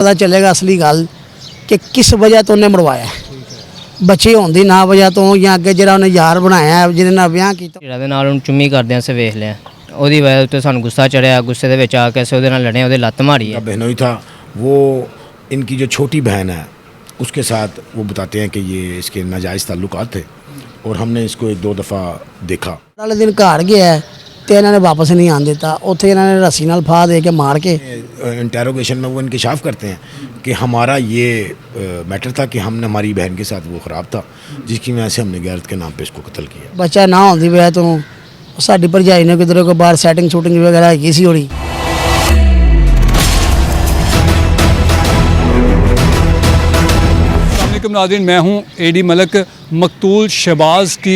पता चलेगा असली गल कि किस वजह तो उन्हें मरवाया बच्चे होने की ना वजह तो या अगे जो उन्हें यार बनाया जिन्हें नाल विआह कीता ਜਿਹੜਾ ਦੇ ਨਾਲ ਉਹਨੂੰ ਚੁੰਮੀ ਕਰਦਿਆਂ ਅਸੀਂ ਵੇਖ ਲਿਆ ਉਹਦੀ ਵਜ੍ਹਾ ਉੱਤੇ ਸਾਨੂੰ ਗੁੱਸਾ ਚੜਿਆ ਗੁੱਸੇ ਦੇ ਵਿੱਚ ਆ ਕੇ ਅਸੀਂ ਉਹਦੇ ਨਾਲ ਲੜੇ ਉਹਦੇ ਲੱਤ ਮਾਰੀ ਹੈ बहनोई था वो इनकी जो छोटी बहन है उसके साथ वो बताते हैं कि ये इसके नाजायज़ ताल्लुकात थे और हमने इसको 1-2 दफ़ा देखा। वाले दिन घर गया तो इन्होंने वापस नहीं आने देता उत्थे इन्होंने रस्सी नाल फा दे के मार के इंटेरोगेशन में वो इंकशाफ करते हैं कि हमारा ये मैटर था कि हमने हमारी बहन के साथ वो ख़राब था जिसकी वजह से हमने गैरत के नाम पे इसको कत्ल किया। बच्चा ना होने की वजह तो साडी भरजाई ने किधर को बाहर सैटिंग शूटिंग वगैरह हैगी सी होनी। नाज़रीन, मैं हूं एडी मलक। मकतूल शहबाज की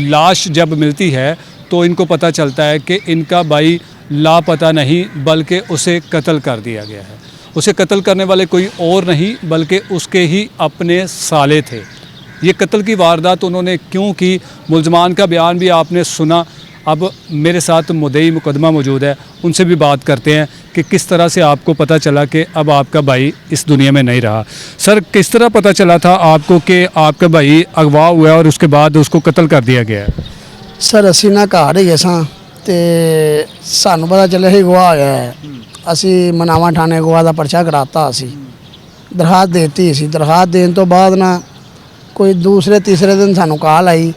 लाश जब मिलती है तो इनको पता चलता है कि इनका भाई लापता नहीं बल्कि उसे कत्ल कर दिया गया है। उसे कत्ल करने वाले कोई और नहीं बल्कि उसके ही अपने साले थे। ये कत्ल की वारदात उन्होंने क्यों की, मुलजमान का बयान भी आपने सुना। अब मेरे साथ मुद्दई मुकदमा मौजूद है, उनसे भी बात करते हैं कि किस तरह से आपको पता चला कि अब आपका भाई इस दुनिया में नहीं रहा। सर, किस तरह पता चला था आपको कि आपका भाई अगवा हुआ और उसके बाद उसको कत्ल कर दिया गया है? सर असी ना घर ही सां ते सानू पता चलिया ही गवाह होया है। असी मनावा थाने गवाह का परचा कराता असी दरखास्त देती सी। दरखास्त देने तो बाद ना कोई दूसरे तीसरे दिन सानू कॉल आई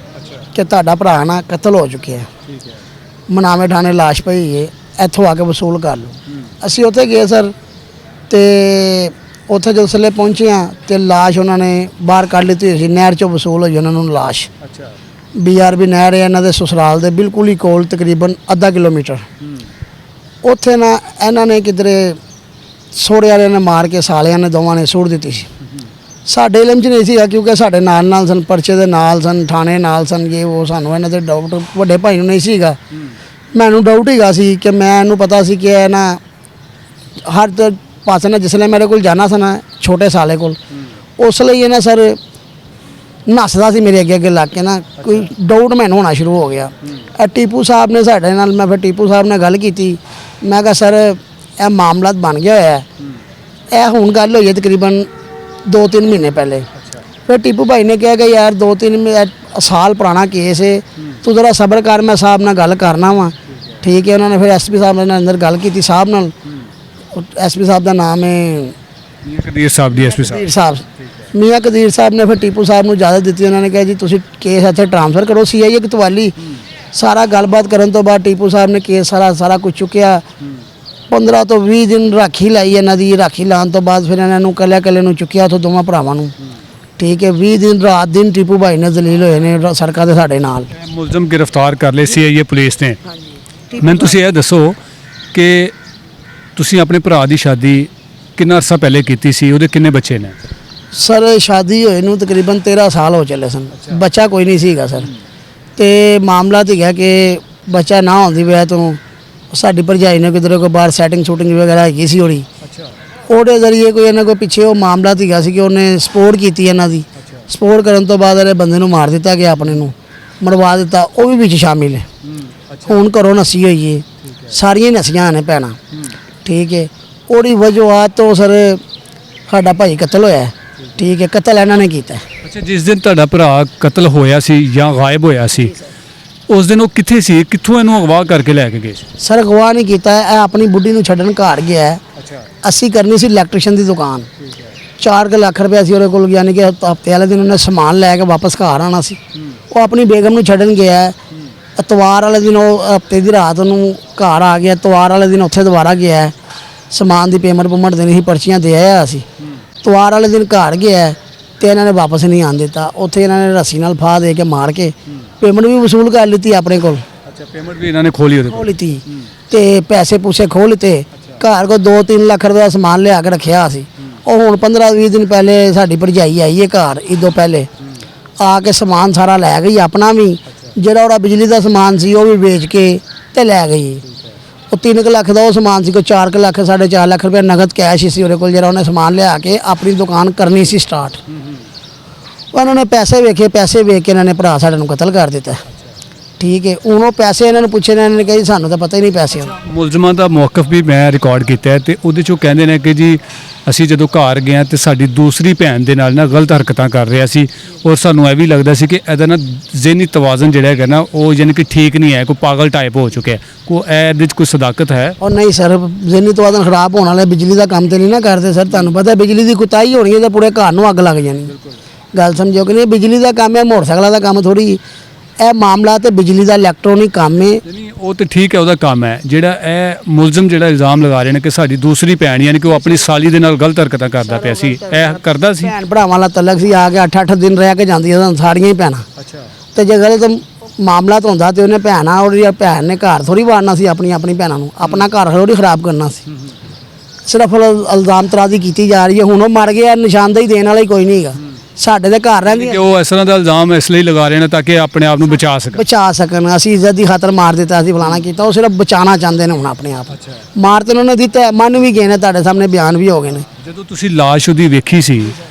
कि तुहाडा भरा ना कत्ल हो चुके हैं, मनावे थाने लाश पई है, इत्थों आके वसूल कर लो। असी उत्थे गए सर ते उत्थे जिसले पहुंचे तो लाश उन्होंने बाहर कढ़ लीती हुई सी, नहर चों वसूल होई उन्होंने लाश। BRB नहर है इन्हों के ससुराल के बिल्कुल ही कोल तकरीबन आधा किलोमीटर। उत्थे ना इन्होंने किधरे सोहरे वाले ने मार के सालियां ने दोवां ने सुट दी सी। साडे इलम च नहीं सीगा क्योंकि साडे नाल सन, परचे दे नाल सन, थाने नाल सन, ये वो सानू इन्हां दे डाउट वड्डे भाई नूं नहीं सीगा। मैनूं डाउट हीगा सी कि मैनूं पता सी कि ना हर पासे ना जिसले मेरे कोल जाना सा ना छोटे साले कोल उस लिए ना सर नसदा सी मेरे अगे अगे लग के ना कोई डाउट मैनूं होना शुरू हो गया। टीपू साहब ने साडे नाल, मैं फिर टीपू साहब ने गल कीती। मैं कहा सर यह मामला बन गया होया है, यह हुण गल होई है तकरीबन 2-3 महीने पहले। फिर टीपू भाई ने कहा कि यार 2-3 साल पुराना केस है, तू जरा सब्र कर, मैं साहब नाल गल करना वा। ठीक है, उन्होंने फिर SP साहब ने अंदर गल की साहब नाल। SP साहब का नाम है मियां कदीर साहब दी SP साहब। मियां कदीर साहब ने फिर टीपू साहब को इजाजत दी। उन्होंने कहा जी तुसीं केस इत्थे ट्रांसफर करो CI कतवाली। सारा गलबात करन तो बाद टीपू साहब ने केस सारा कुछ चुकिया। 15 तो 20 दिन राखी लाई इन्हां दी। राखी लाने तो बाद फिर इन्होंने कल्ले चुकिया उतों दोवां भरावां नूं। ठीक है, 20 दिन रात दिन टीपू भाई ने जलील होए ने सड़कां ते साडे नाल। मुलजम गिरफ्तार कर ले CI पुलिस ने। मैनूं तुसीं ये दसो कि तुसीं अपने भरा दी शादी कितना अरसा पहले कीती सी, उहदे किन्ने बच्चे ने? सर शादी होए नूं तकरीबन 13 साल हो चले सन। बच्चा कोई नहीं सीगा सर। तो मामला तो है कि बच्चा ना होने की वजह तो साडी भरजाई ने किधर को बाहर सैटिंग शूटिंग वगैरह हैगी सी होनी। ਉਹਦੇ ਜ਼ਰੀਏ ਕੋਈ ਇਹਨਾਂ ਕੋਈ ਪਿੱਛੇ ਉਹ ਮਾਮਲਾ ਸੀਗਾ ਸੀ ਕਿ ਉਹਨੇ ਸਪੋਰਟ ਕੀਤੀ ਇਹਨਾਂ ਦੀ। ਸਪੋਰਟ ਕਰਨ ਤੋਂ ਬਾਅਦ ਇਹਦੇ ਬੰਦੇ ਨੂੰ ਮਾਰ ਦਿੱਤਾ ਗਿਆ, ਆਪਣੇ ਨੂੰ ਮਰਵਾ ਦਿੱਤਾ। ਉਹ ਵੀ ਵਿੱਚ ਸ਼ਾਮਿਲ ਹੈ। ਹੁਣ ਘਰੋਂ ਨਸੀ ਹੋਈ ਹੈ, ਸਾਰੀਆਂ ਨਸੀਆਂ ਨੇ ਭੈਣਾਂ। ਠੀਕ ਹੈ, ਉਹਦੀ ਵਜ੍ਹਾ ਤੋਂ ਸਰ ਸਾਡਾ ਭਾਈ ਕਤਲ ਹੋਇਆ। ਠੀਕ ਹੈ, ਕਤਲ ਇਹਨਾਂ ਨੇ ਕੀਤਾ। ਅੱਛਾ, ਜਿਸ ਦਿਨ ਤੁਹਾਡਾ ਭਰਾ ਕਤਲ ਹੋਇਆ ਸੀ ਜਾਂ ਗਾਇਬ ਹੋਇਆ ਸੀ ਉਸ ਦਿਨ ਉਹ ਕਿੱਥੇ ਸੀ, ਕਿੱਥੋਂ ਇਹਨੂੰ ਅਗਵਾ ਕਰਕੇ ਲੈ ਕੇ ਗਏ ਸੀ? ਸਰ ਅਗਵਾ ਨਹੀਂ ਕੀਤਾ, ਇਹ ਆਪਣੀ ਬੁੱਢੀ ਨੂੰ ਛੱਡਣ ਘਰ ਗਿਆ ਹੈ। ਅਸੀਂ ਕਰਨੀ ਸੀ ਇਲੈਕਟ੍ਰੀਸ਼ਨ ਦੀ ਦੁਕਾਨ। 4 ਲੱਖ ਰੁਪਏ ਸੀ ਉਹਦੇ ਕੋਲ, ਯਾਨੀ ਕਿ ਹਫ਼ਤੇ ਵਾਲੇ ਦਿਨ ਉਹਨੇ ਸਮਾਨ ਲੈ ਕੇ ਵਾਪਸ ਘਰ ਆਉਣਾ ਸੀ। ਉਹ ਆਪਣੀ ਬੇਗਮ ਨੂੰ ਛੱਡਣ ਗਿਆ। ਐਤਵਾਰ ਵਾਲੇ ਦਿਨ ਉਹ ਹਫ਼ਤੇ ਦੀ ਰਾਤ ਨੂੰ ਘਰ ਆ ਗਿਆ। ਐਤਵਾਰ ਵਾਲੇ ਦਿਨ ਉੱਥੇ ਦੁਬਾਰਾ ਗਿਆ, ਸਮਾਨ ਦੀ ਪੇਮੈਂਟ ਦੇਣੀ ਸੀ, ਪਰਚੀਆਂ ਦੇ ਆਇਆ ਸੀ। ਐਤਵਾਰ ਵਾਲੇ ਦਿਨ ਘਰ ਗਿਆ ਤੇ ਇਹਨਾਂ ਨੇ ਵਾਪਸ ਨਹੀਂ ਆਉਣ ਦਿੱਤਾ। ਉੱਥੇ ਇਹਨਾਂ ਨੇ ਰੱਸੀ ਨਾਲ ਫਾਹ ਦੇ ਕੇ ਮਾਰ ਕੇ ਪੇਮੈਂਟ ਵੀ ਵਸੂਲ ਕਰ ਲਿੱਤੀ ਆਪਣੇ ਕੋਲ। ਅੱਛਾ, ਪੇਮੈਂਟ ਵੀ ਇਹਨਾਂ ਨੇ ਖੋਲੀ ਉਹਦੇ ਕੋਲ ਲਿੱਤੀ ਤੇ ਪੈਸੇ ਪੂਸੇ ਖੋਹ ਲਿੱਤੇ। घर को 2-3 लाख रुपया समान लिया के रखा सी। और हुण 15-20 दिन पहले साडी भरजाई आई है घर, इदों पहले आके समान सारा लै गई अपना भी, जिहड़ा ओहदा बिजली का समान सी वो भी बेच के ते लै गई। वो 3 लाख का वो समान सी, कोई 4 लाख 4.5 लाख रुपया नगद कैश सी उहदे कोल, जिहड़ा उहने समान लिया के अपनी दुकान करनी सी स्टार्ट। उन्होंने पैसे वेखे, पैसे वेख के इन्होंने भरा साडे नूं कतल कर दिता। ਠੀਕ ਹੈ। ਹੁਣ ਉਹ ਪੈਸੇ ਇਹਨਾਂ ਨੂੰ ਪੁੱਛੇ ਨੇ, ਇਹਨਾਂ ਨੇ ਕਿਹਾ ਜੀ ਸਾਨੂੰ ਤਾਂ ਪਤਾ ਹੀ ਨਹੀਂ ਪੈਸਿਆਂ ਦਾ। ਮੁਲਜ਼ਮਾਂ ਦਾ ਮੌਕਫ ਵੀ ਮੈਂ ਰਿਕਾਰਡ ਕੀਤਾ ਹੈ ਤੇ ਉਹਦੇ 'ਚੋਂ ਕਹਿੰਦੇ ਨੇ ਕਿ ਜੀ ਅਸੀਂ ਜਦੋਂ ਘਰ ਗਏ ਹਾਂ ਤੇ ਸਾਡੀ ਦੂਸਰੀ ਭੈਣ ਦੇ ਨਾਲ ਨਾ ਗਲਤ ਹਰਕਤਾਂ ਕਰ ਰਿਹਾ ਸੀ ਔਰ ਸਾਨੂੰ ਇਹ ਵੀ ਲੱਗਦਾ ਸੀ ਕਿ ਇਹਦਾ ਨਾ ਜ਼ਿਹਨੀ ਤਵਾਜ਼ਨ ਜਿਹੜਾ ਹੈਗਾ ਨਾ ਉਹ ਯਾਨੀ ਕਿ ਠੀਕ ਨਹੀਂ ਹੈ, ਕੋਈ ਪਾਗਲ ਟਾਈਪ ਹੋ ਚੁੱਕਿਆ ਹੈ। ਇਹਦੇ ਵਿੱਚ ਕੋਈ ਸਦਾਕਤ ਹੈ? ਉਹ ਨਹੀਂ ਸਰ, ਜ਼ਿਹਨੀ ਤਵਾਜ਼ਨ ਖਰਾਬ ਹੋਣ ਵਾਲੇ ਬਿਜਲੀ ਦਾ ਕੰਮ ਤੇ ਨਹੀਂ ਨਾ ਕਰਦੇ ਸਰ। ਤੁਹਾਨੂੰ ਪਤਾ ਬਿਜਲੀ ਦੀ ਕੁਤਾਹੀ ਹੋਣੀ ਹੈ ਤਾਂ ਪੂਰੇ ਘਰ ਨੂੰ ਅੱਗ ਲੱਗ ਜਾਣੀ। ਗੱਲ ਸਮਝੋ ਕਿ ਨਹੀਂ, ਬਿਜਲੀ ਦਾ ਕੰਮ ਹੈ, ਮੋਟਰਸਾਈਕਲਾਂ ਦਾ ਕੰਮ ਥੋੜੀ। ਇਹ ਮਾਮਲਾ ਤੇ ਬਿਜਲੀ ਦਾ ਇਲੈਕਟ੍ਰੋਨਿਕ ਕੰਮ ਹੈ। ਨਹੀਂ ਉਹ ਤੇ ਠੀਕ ਹੈ, ਉਹਦਾ ਕੰਮ ਹੈ। ਜਿਹੜਾ ਇਹ ਮੁਲਜ਼ਮ ਜਿਹੜਾ ਇਲਜ਼ਾਮ ਲਗਾ ਰਹੇ ਨੇ ਕਿ ਸਾਡੀ ਦੂਸਰੀ ਭੈਣ ਯਾਨੀ ਕਿ ਉਹ ਆਪਣੀ ਸਾਲੀ ਦੇ ਨਾਲ ਗਲਤ ਹਰਕਤਾਂ ਕਰਦਾ ਪਿਆ ਸੀ, ਇਹ ਕਰਦਾ ਸੀ? ਭੈਣ ਭਰਾਵਾਂ ਦਾ ਤਲਕ ਸੀ, ਆ ਕੇ 8-8 ਦਿਨ ਰਹਿ ਕੇ ਜਾਂਦੀਆਂ ਸਨ ਸਾਰੀਆਂ ਹੀ ਭੈਣਾਂ। ਅੱਛਾ। ਤੇ ਜੇ ਗਲਤ ਮਾਮਲਾ ਤਾਂ ਹੁੰਦਾ ਤੇ ਉਹਨੇ ਭੈਣਾਂ ਉਹਦੀ ਭੈਣ ਨੇ ਘਰ ਥੋੜੀ ਵਾੜਨਾ ਸੀ, ਆਪਣੀ ਭੈਣਾਂ ਨੂੰ ਆਪਣਾ ਘਰ ਥੋੜੀ ਖਰਾਬ ਕਰਨਾ ਸੀ। ਸਿਰਫ ਇਲਜ਼ਾਮ ਤਰਾਜ਼ੀ ਕੀਤੀ ਜਾ ਰਹੀ ਹੈ। ਹੁਣ ਉਹ ਮਰ ਗਿਆ, ਨਿਸ਼ਾਨਦੇਹੀ ਦੇਣ ਵਾਲਾ ਹੀ ਕੋਈ ਨਹੀਂ ਹੈਗਾ। ਸਾਡੇ ਦੇ ਘਰ ਰਹਿੰਦੀ ਕਿ ਉਹ ਇਸ ਤਰ੍ਹਾਂ ਦਾ ਇਲਜ਼ਾਮ ਇਸ ਲਈ ਲਗਾ ਰਹੇ ਨੇ ਤਾਂ ਕਿ ਆਪਣੇ ਆਪ ਨੂੰ ਬਚਾ ਸਕਣ। ਅਸੀਂ ਇੱਜ਼ਤ ਦੀ ਖਾਤਰ ਮਾਰ ਦਿੱਤਾ, ਅਸੀਂ ਫਲਾਣਾ ਕੀਤਾ। ਉਹ ਸਿਰਫ ਬਚਾਉਣਾ ਚਾਹੁੰਦੇ ਨੇ ਹੁਣ ਆਪਣੇ ਆਪ। ਮਾਰ ਤੇ ਉਹਨਾਂ ਨੇ ਦਿੱਤਾ, ਮੰਨ ਵੀ ਗਏ ਨੇ, ਤੁਹਾਡੇ ਸਾਹਮਣੇ ਬਿਆਨ ਵੀ ਹੋ ਗਏ ਨੇ। ਜਦੋਂ ਤੁਸੀਂ ਲਾਸ਼ ਉਹਦੀ ਵੇਖੀ ਸੀ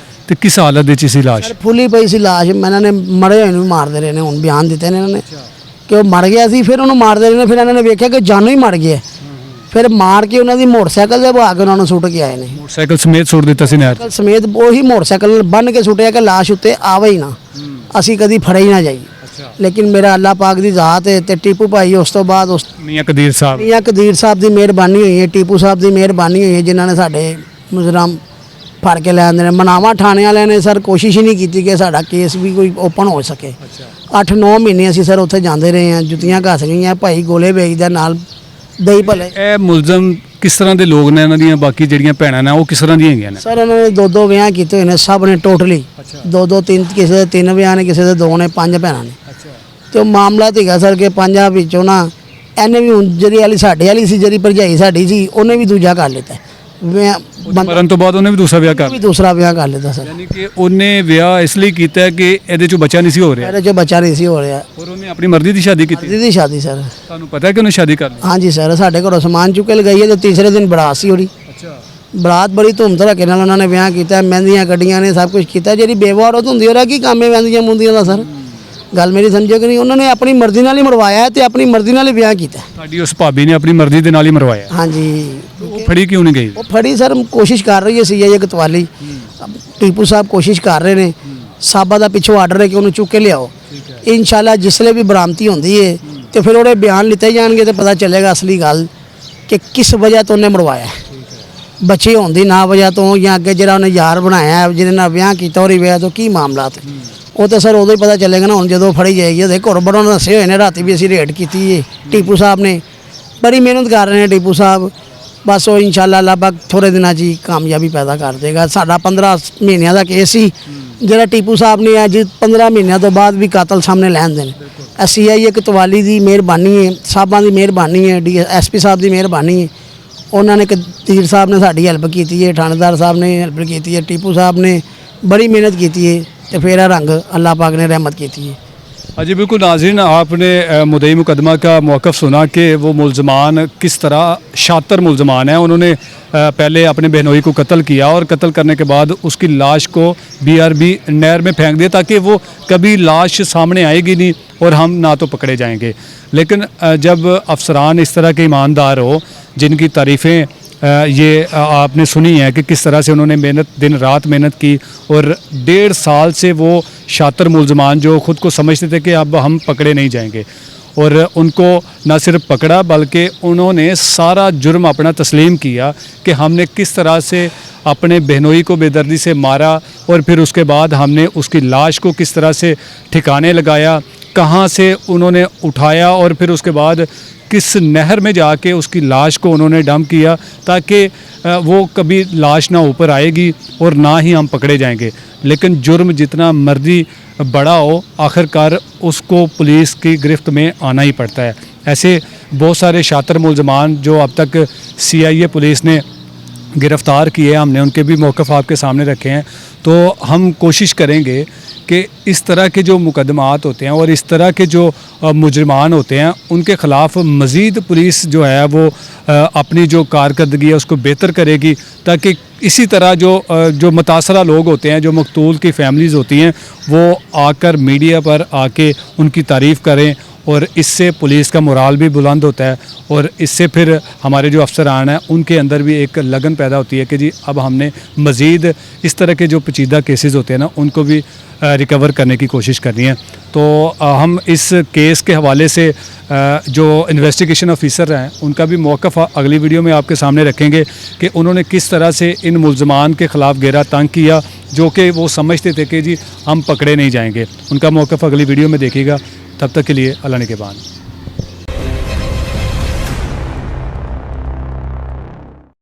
ਤੇ ਕਿਸ ਹਾਲਤ ਵਿੱਚ ਸੀ ਲਾਸ਼? ਫੁੱਲੀ ਪਈ ਸੀ ਲਾਸ਼। ਇਹਨਾਂ ਨੇ ਮਰੇ ਹੋਏ ਨੂੰ ਮਾਰਦੇ ਰਹੇ ਨੇ। ਹੁਣ ਬਿਆਨ ਦਿੱਤੇ ਨੇ ਇਹਨਾਂ ਨੇ ਕਿ ਉਹ ਮਰ ਗਿਆ ਸੀ, ਫਿਰ ਉਹਨੂੰ ਮਾਰਦੇ ਰਹੇ ਨੇ। ਫਿਰ ਇਹਨਾਂ ਨੇ ਵੇਖਿਆ ਕਿ ਜਾਨੋਂ ਹੀ ਮਰ ਗਿਆ, ਫਿਰ ਮਾਰ ਕੇ ਉਹਨਾਂ ਦੀ ਮੋਟਰਸਾਈਕਲ ਦੇ ਬਹਾ ਕੇ ਉਹਨਾਂ ਨੂੰ ਸੁੱਟ ਕੇ ਆਏ ਨੇ। ਮੋਟਰਸਾਈਕਲ ਸਮੇਤ ਸੁੱਟ ਦਿੱਤਾ ਸੀ ਨਹਿਰ 'ਚ? ਸਮੇਤ ਉਹੀ ਮੋਟਰਸਾਈਕਲ ਬੰਨ ਕੇ ਸੁੱਟਿਆ ਕਿ ਲਾਸ਼ ਉੱਤੇ ਆਵੇ ਹੀ ਨਾ, ਅਸੀਂ ਕਦੀ ਫੜੇ ਹੀ ਨਾ ਜਾਈਏ। ਲੇਕਿਨ ਮੇਰਾ ਅੱਲਾਹ ਪਾਕ ਦੀ ਜ਼ਾਤ ਹੈ ਤੇ ਟੀਪੂ ਭਾਈ ਉਸ ਤੋਂ ਬਾਅਦ ਉਸ ਮੀਆਂ ਕਦੀਰ ਸਾਹਿਬ ਦੀ ਮਿਹਰਬਾਨੀ ਹੋਈ ਹੈ, ਟੀਪੂ ਸਾਹਿਬ ਦੀ ਮਿਹਰਬਾਨੀ ਹੋਈ ਹੈ, ਜਿਨ੍ਹਾਂ ਨੇ ਸਾਡੇ ਮੁਜਰਮ ਫੜ ਕੇ ਲੈ ਆਂਦੇ ਨੇ। ਮਨਾਵਾ ਥਾਣੇ ਵਾਲਿਆਂ ਨੇ ਸਰ ਕੋਸ਼ਿਸ਼ ਹੀ ਨਹੀਂ ਕੀਤੀ ਕਿ ਸਾਡਾ ਕੇਸ ਵੀ ਕੋਈ ਓਪਨ ਹੋ ਸਕੇ। 8-9 ਮਹੀਨੇ ਅਸੀਂ ਸਰ ਉੱਥੇ ਜਾਂਦੇ ਰਹੇ ਹਾਂ, ਜੁੱਤੀਆਂ ਘਸ ਗਈਆਂ, ਭਾਈ ਗੋਲੇ ਵੇਚਦਾ ਨਾਲ ਦਹੀਂ ਭਲੇ। ਇਹ ਮੁਲਜ਼ਮ ਕਿਸ ਤਰ੍ਹਾਂ ਦੇ ਲੋਕ ਨੇ? ਇਹਨਾਂ ਦੀਆਂ ਬਾਕੀ ਜਿਹੜੀਆਂ ਭੈਣਾਂ ਨੇ ਉਹ ਕਿਸ ਤਰ੍ਹਾਂ ਦੀਆਂ ਹੈਗੀਆਂ ਨੇ? ਸਰ ਉਹਨਾਂ ਨੇ 2-2 ਵਿਆਹ ਕੀਤੇ ਹੋਏ ਨੇ, ਸਭ ਨੇ ਟੋਟਲੀ 2-2 3, ਕਿਸੇ ਦੇ 3 ਵਿਆਹ ਨੇ, ਕਿਸੇ ਦੇ 2 ਨੇ, 5 ਭੈਣਾਂ ਨੇ। ਤੇ ਉਹ ਮਾਮਲਾ ਤੇ ਹੈਗਾ ਸਰ ਕਿ 5 ਵਿੱਚੋਂ ਨਾ ਇਹਨੇ ਵੀ ਹੁਣ ਜਿਹੜੀ ਵਾਲੀ ਸਾਡੇ ਵਾਲੀ ਸੀ, ਜਿਹੜੀ ਭਰਜਾਈ ਸਾਡੀ ਸੀ, ਉਹਨੇ ਵੀ ਦੂਜਾ ਕਰ ਲਿੱਤਾ। ਮਰਨ ਤੋਂ ਬਾਅਦ ਉਹਨੇ ਵੀ ਦੂਸਰਾ ਵਿਆਹ ਕਰ ਲਿਆ? ਦੂਸਰਾ ਵਿਆਹ ਕਰ ਲਿੱਤਾ ਸਰ। ਯਾਨੀ ਕਿ ਉਹਨੇ ਵਿਆਹ ਇਸ ਲਈ ਕੀਤਾ ਕਿ ਇਹਦੇ ਚੋਂ ਬੱਚਾ ਨਹੀਂ ਸੀ ਹੋ ਰਿਹਾ? ਇਹਦੇ 'ਚ ਬੱਚਾ ਨਹੀਂ ਸੀ ਹੋ ਰਿਹਾ। ਔਰ ਉਹਨੇ ਆਪਣੀ ਮਰਜ਼ੀ ਦੀ ਸ਼ਾਦੀ ਕੀਤੀ? ਮਰਜ਼ੀ ਦੀ ਸ਼ਾਦੀ ਸਰ। ਤੁਹਾਨੂੰ ਪਤਾ ਹੈ ਕਿ ਉਹਨੇ ਸ਼ਾਦੀ ਕਰ ਲਈ? ਹਾਂਜੀ ਸਰ, ਸਾਡੇ ਘਰੋਂ ਸਮਾਨ ਚੁੱਕ ਕੇ ਲਗਾਈ ਹੈ ਤੇ ਤੀਸਰੇ ਦਿਨ ਬਰਾਤ ਸੀ ਉਹਦੀ। ਅੱਛਾ। ਬਰਾਤ ਬੜੀ ਧੂਮ ਧੜਕੇ ਨਾਲ ਉਹਨਾਂ ਨੇ ਵਿਆਹ ਕੀਤਾ, ਮਹਿੰਦੀਆਂ ਕੱਢੀਆਂ ਨੇ, ਸਭ ਕੁਝ ਕੀਤਾ। ਜਿਹੜੀ ਬੇਵਾ ਔਰਤ ਹੁੰਦੀ ਉਹਦਾ ਕੀ ਕੰਮ ਹੈ ਮਹਿੰਦੀਆਂ ਮੁੰਦੀਆਂ ਦਾ ਸਰ? ਗੱਲ ਮੇਰੀ ਸਮਝੋ ਕਿ ਨਹੀਂ। ਉਹਨਾਂ ਨੇ ਆਪਣੀ ਮਰਜ਼ੀ ਨਾਲ ਹੀ ਮਰਵਾਇਆ ਤੇ ਆਪਣੀ ਮਰਜ਼ੀ ਨਾਲ ਹੀ ਵਿਆਹ ਕੀਤਾ। ਤੁਹਾਡੀ ਉਸ ਭਾਬੀ ਨੇ ਆਪਣੀ ਮਰਜ਼ੀ ਦੇ ਨਾਲ ਹੀ ਮਰਵਾਇਆ? ਹਾਂਜੀ। ਉਹ ਫੜੀ ਕਿਉਂ ਨਹੀਂ ਗਈ? ਉਹ ਫੜੀ ਸਰ, ਕੋਸ਼ਿਸ਼ ਕਰ ਰਹੀ ਹੈ ਸੀਆਈਏ ਕਤਵਾਲੀ, ਟੀਪੂ ਸਾਹਿਬ ਕੋਸ਼ਿਸ਼ ਕਰ ਰਹੇ ਨੇ। ਸਾਬਾ ਦਾ ਪਿੱਛੋਂ ਆਰਡਰ ਹੈ ਕਿ ਉਹਨੂੰ ਚੁੱਕ ਕੇ ਲਿਆਓ। ਇਨਸ਼ਾਅੱਲਾ ਜਿਸਲੇ ਵੀ ਬਰਾਮਤੀ ਹੁੰਦੀ ਹੈ ਤੇ ਫਿਰ ਉਹਦੇ ਬਿਆਨ ਲਿੱਤੇ ਜਾਣਗੇ ਤੇ ਪਤਾ ਚੱਲੇਗਾ ਅਸਲੀ ਗੱਲ ਕਿ ਕਿਸ ਵਜ੍ਹਾ ਤੋਂ ਉਹਨੇ ਮਰਵਾਇਆ। ਬੱਚੇ ਹੋਣ ਦੀ ਨਾ ਵਜ੍ਹਾ ਤੋਂ ਜਾਂ ਅੱਗੇ ਜਿਹੜਾ ਉਹਨੇ ਯਾਰ ਬਣਾਇਆ ਜਿਹਦੇ ਨਾਲ ਵਿਆਹ ਕੀਤਾ ਉਹਦੀ ਵਜ੍ਹਾ ਤੋਂ ਕੀ ਮਾਮਲਾ ਤੇ ਉਹ ਤਾਂ ਸਰ ਉਦੋਂ ਹੀ ਪਤਾ ਚੱਲੇਗਾ ਨਾ। ਹੁਣ ਜਦੋਂ ਫੜੀ ਜਾਏਗੀ ਉਹਦੇ ਘਰ ਬੜੋਂ ਦੱਸੇ ਹੋਏ ਨੇ, ਰਾਤੀ ਵੀ ਅਸੀਂ ਰੇਡ ਕੀਤੀ ਹੈ। ਟੀਪੂ ਸਾਹਿਬ ਨੇ ਬੜੀ ਮਿਹਨਤ ਕਰ ਰਹੇ ਨੇ ਟੀਪੂ ਸਾਹਿਬ। ਬਸ ਉਹ ਇਨਸ਼ਾਅੱਲਾ ਅੱਲਾਹ ਪਾਕ ਥੋੜ੍ਹੇ ਦਿਨਾਂ 'ਚ ਹੀ ਕਾਮਯਾਬੀ ਪੈਦਾ ਕਰ ਦੇਗਾ। ਸਾਡਾ 15 ਮਹੀਨਿਆਂ ਦਾ ਕੇਸ ਸੀ, ਜਿਹੜਾ ਟੀਪੂ ਸਾਹਿਬ ਨੇ ਅੱਜ 15 ਮਹੀਨਿਆਂ ਤੋਂ ਬਾਅਦ ਵੀ ਕਾਤਲ ਸਾਹਮਣੇ ਲੈਂਦੇ ਨੇ। ਸੀਆਈਏ ਕਤਵਾਲੀ ਦੀ ਮਿਹਰਬਾਨੀ ਹੈ, ਸਾਹਿਬਾਂ ਦੀ ਮਿਹਰਬਾਨੀ ਹੈ, ਐਸਪੀ ਸਾਹਿਬ ਦੀ ਮਿਹਰਬਾਨੀ ਹੈ। ਉਹਨਾਂ ਨੇ ਕਦੀਰ ਸਾਹਿਬ ਨੇ ਸਾਡੀ ਹੈਲਪ ਕੀਤੀ ਹੈ, ਥਾਣੇਦਾਰ ਸਾਹਿਬ ਨੇ ਹੈਲਪ ਕੀਤੀ ਹੈ, ਟੀਪੂ ਸਾਹਿਬ ਨੇ ਬੜੀ ਮਿਹਨਤ ਕੀਤੀ है तो फिर रंग अल्लाह पाक ने रहमत की थी। जी बिल्कुल नाज़रीन, आपने मुद्दई मुकदमा का मौक़िफ़ सुना कि वो मुलजमान किस तरह शातिर मुलजमान है। उन्होंने पहले अपने बहनोई को कत्ल किया और कत्ल करने के बाद उसकी लाश को BRB नहर में फेंक दिया ताकि वो कभी लाश सामने आएगी नहीं और हम ना तो पकड़े जाएंगे। लेकिन जब अफसरान इस तरह के ईमानदार हो जिनकी तारीफ़ें ये आपने सुनी है कि किस तरह से उन्होंने मेहनत दिन रात मेहनत की और 1.5 साल से वो शातिर मुलजमान जो ख़ुद को समझते थे कि अब हम पकड़े नहीं जाएंगे और उनको न सिर्फ पकड़ा बल्कि उन्होंने सारा जुर्म अपना तस्लीम किया कि हमने किस तरह से अपने बहनोई को बेदर्दी से मारा और फिर उसके बाद हमने उसकी लाश को किस तरह से ठिकाने लगाया, कहाँ से उन्होंने उठाया और फिर उसके बाद किस नहर में जाके उसकी लाश को उन्होंने डंप किया ताकि वो कभी लाश ना ऊपर आएगी और ना ही हम पकड़े जाएंगे। लेकिन जुर्म जितना मर्जी बड़ा हो आखिरकार उसको पुलिस की गिरफ्त में आना ही पड़ता है। ऐसे बहुत सारे शातिर मुलजमान जो अब तक CIA पुलिस ने गिरफ़्तार किए, हमने उनके भी मौक़िफ़ आपके सामने रखे हैं। तो हम कोशिश करेंगे कि इस तरह के जो मुकदमात होते हैं और इस तरह के जो मुजरमान होते हैं उनके ख़िलाफ़ मज़ीद पुलिस जो है वो अपनी जो कारकर्दगी है उसको बेहतर करेगी ताकि इसी तरह जो मुतासरा लोग होते हैं, जो मकतूल की फ़ैमिलीज़ होती हैं, वो आकर मीडिया पर आके उनकी तारीफ़ करें اور اس سے پولیس کا مورال بھی بلند ہوتا ہے اور اس سے پھر ہمارے جو افسران ہیں ان کے اندر بھی ایک لگن پیدا ہوتی ہے کہ جی اب ہم نے مزید اس طرح کے جو پیچیدہ کیسز ہوتے ہیں نا ان کو بھی ریکور کرنے کی کوشش کرنی ہے. تو ہم اس کیس کے حوالے سے جو انویسٹیگیشن آفیسر ہیں ان کا بھی موقف اگلی ویڈیو میں آپ کے سامنے رکھیں گے کہ انہوں نے کس طرح سے ان ملزمان کے خلاف گہرا تنگ کیا جو کہ وہ سمجھتے تھے کہ جی ہم پکڑے نہیں جائیں گے. ان کا موقف اگلی ویڈیو میں دیکھیے گا. تب تک کے لیے اللہ نگہبان.